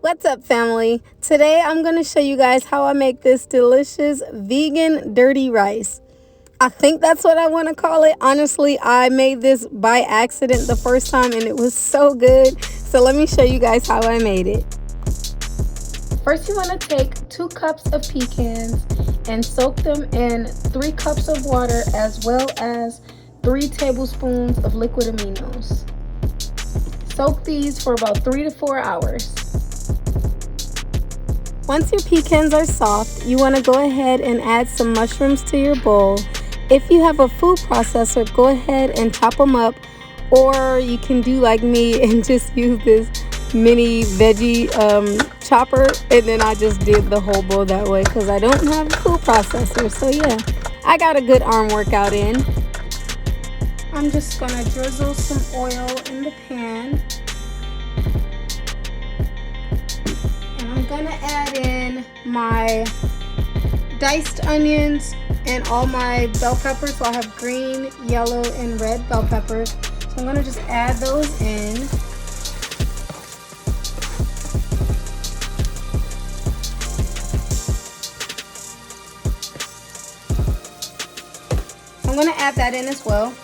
What's up, family? Today I'm going to show you guys how I make this delicious vegan dirty rice. I think that's what I want to call it. Honestly, I made this by accident the first time and it was so good. So let me show you guys how I made it. First, you want to take 2 cups of pecans and soak them in 3 cups of water as well as 3 tablespoons of liquid aminos. Soak these for about 3 to 4 hours. Once your pecans are soft, you want to go ahead and add some mushrooms to your bowl. If you have a food processor, go ahead and chop them up, or you can do like me and just use this mini veggie chopper, and then I just did the whole bowl that way because I don't have a food processor. So yeah, I got a good arm workout in. I'm just gonna drizzle some oil in the pan. I'm gonna add in my diced onions and all my bell peppers. So I have green, yellow, and red bell peppers. So I'm gonna just add those in. I'm gonna add that in as well.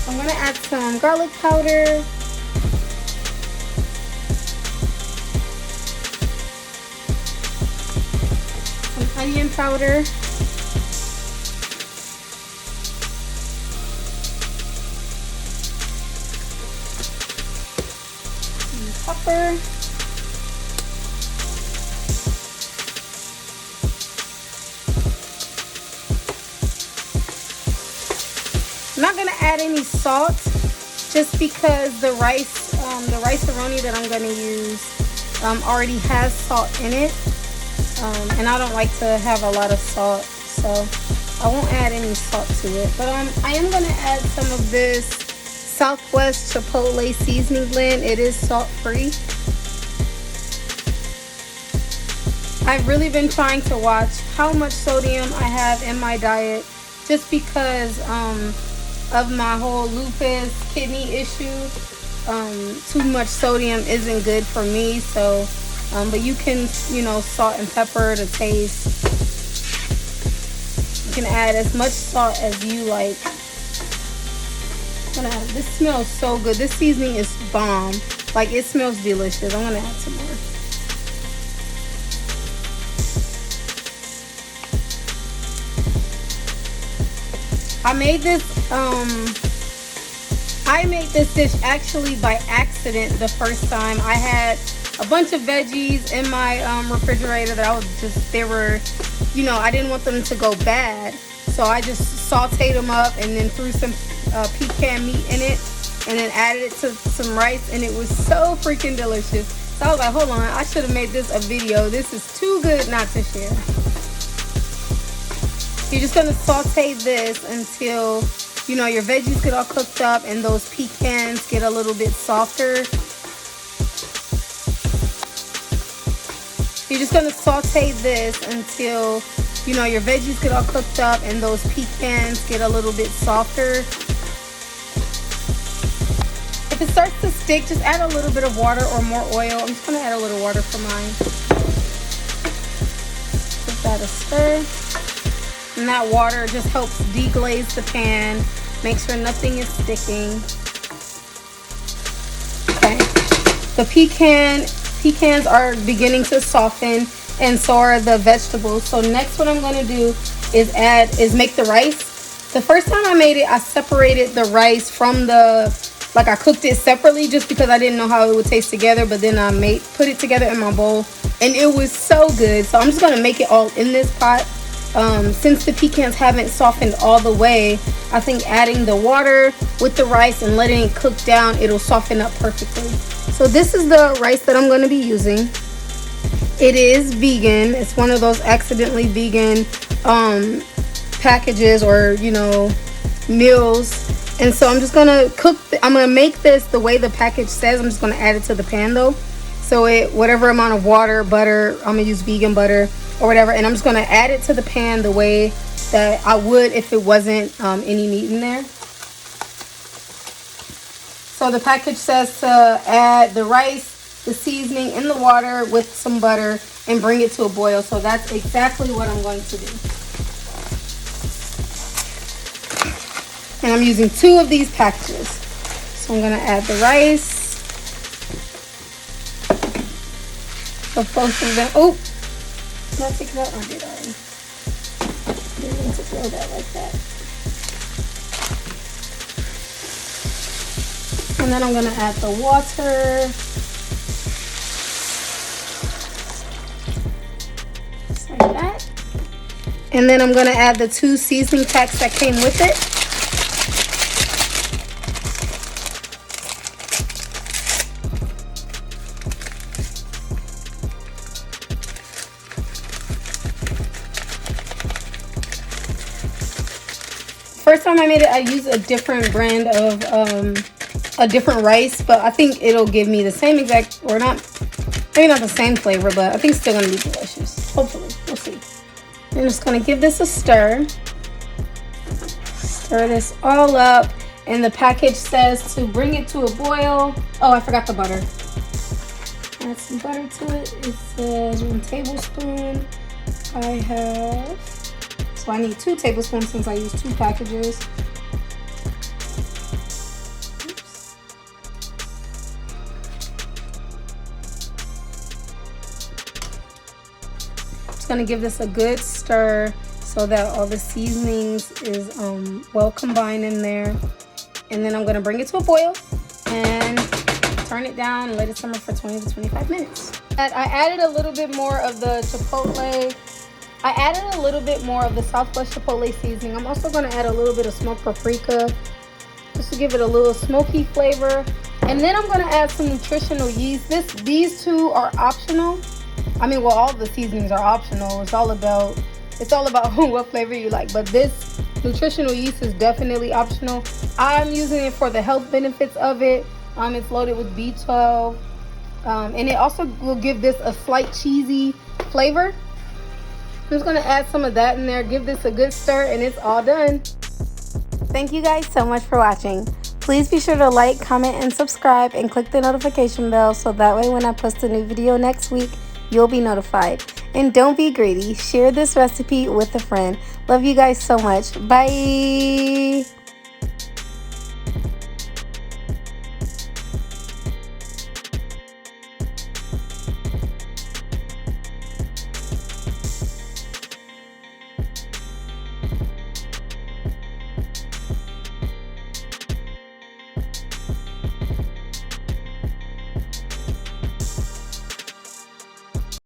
I'm going to add some garlic powder, some onion powder, some pepper, I'm not going to add any salt just because the ricearoni that I'm going to use already has salt in it, and I don't like to have a lot of salt, so I won't add any salt to it. But I am going to add some of this Southwest Chipotle seasoning blend. It is salt free. I've really been trying to watch how much sodium I have in my diet just because of my whole lupus kidney issue. Too much sodium isn't good for me, so but you can, salt and pepper to taste. You can add as much salt as you like. This smells so good. This seasoning is bomb. Like, it smells delicious. I'm gonna add some more. I made this dish actually by accident the first time. I had a bunch of veggies in my refrigerator that I didn't want them to go bad. So I just sauteed them up and then threw some pecan meat in it and then added it to some rice, and it was so freaking delicious. So I was like, hold on, I should have made this a video. This is too good not to share. You're just gonna saute this until your veggies get all cooked up and those pecans get a little bit softer. You're just gonna saute this until your veggies get all cooked up and those pecans get a little bit softer. If it starts to stick, just add a little bit of water or more oil. I'm just gonna add a little water for mine. Give that a stir. And that water just helps deglaze the pan, make sure nothing is sticking. Okay, the pecans are beginning to soften, and so are the vegetables. So next, what I'm going to do is make the rice. The first time I made it, I separated the rice from I cooked it separately just because I didn't know how it would taste together. But then I put it together in my bowl, and it was so good. So I'm just going to make it all in this pot. Since the pecans haven't softened all the way, I think adding the water with the rice and letting it cook down, it'll soften up perfectly. So this is the rice that I'm going to be using. It is vegan. It's one of those accidentally vegan packages or meals. And so I'm just going to I'm going to make this the way the package says. I'm just going to add it to the pan though. So whatever amount of water, butter, I'm gonna use vegan butter or whatever, and I'm just gonna add it to the pan the way that I would if it wasn't any meat in there. So the package says to add the rice, the seasoning, and the water with some butter and bring it to a boil. So that's exactly what I'm going to do. And I'm using 2 of these packages. So I'm gonna add the rice. So both of them. Oh, did I take it out? I did already. Didn't mean to throw that like that. And then I'm gonna add the water. Just like that. And then I'm gonna add the 2 seasoning packs that came with it. First time I made it, I used a different brand of a different rice, but I think it'll give me the same exact, or not, maybe not the same flavor, but I think it's still gonna be delicious. Hopefully, we'll see. I'm just gonna give this a stir. Stir this all up, and the package says to bring it to a boil. Oh, I forgot the butter. Add some butter to it. It says 1 tablespoon. So I need 2 tablespoons since I use 2 packages. Oops. Just gonna give this a good stir so that all the seasonings is well combined in there. And then I'm gonna bring it to a boil and turn it down and let it simmer for 20 to 25 minutes. I added a little bit more of the chipotle. I added a little bit more of the Southwest Chipotle seasoning. I'm also going to add a little bit of smoked paprika just to give it a little smoky flavor. And then I'm going to add some nutritional yeast. These 2 are optional. I mean, well, all the seasonings are optional. It's all about what flavor you like. But this nutritional yeast is definitely optional. I'm using it for the health benefits of it. It's loaded with B12. And it also will give this a slight cheesy flavor. I'm just going to add some of that in there, give this a good stir, and it's all done. Thank you guys so much for watching. Please be sure to like, comment, and subscribe, and click the notification bell so that way when I post a new video next week, you'll be notified. And don't be greedy. Share this recipe with a friend. Love you guys so much. Bye.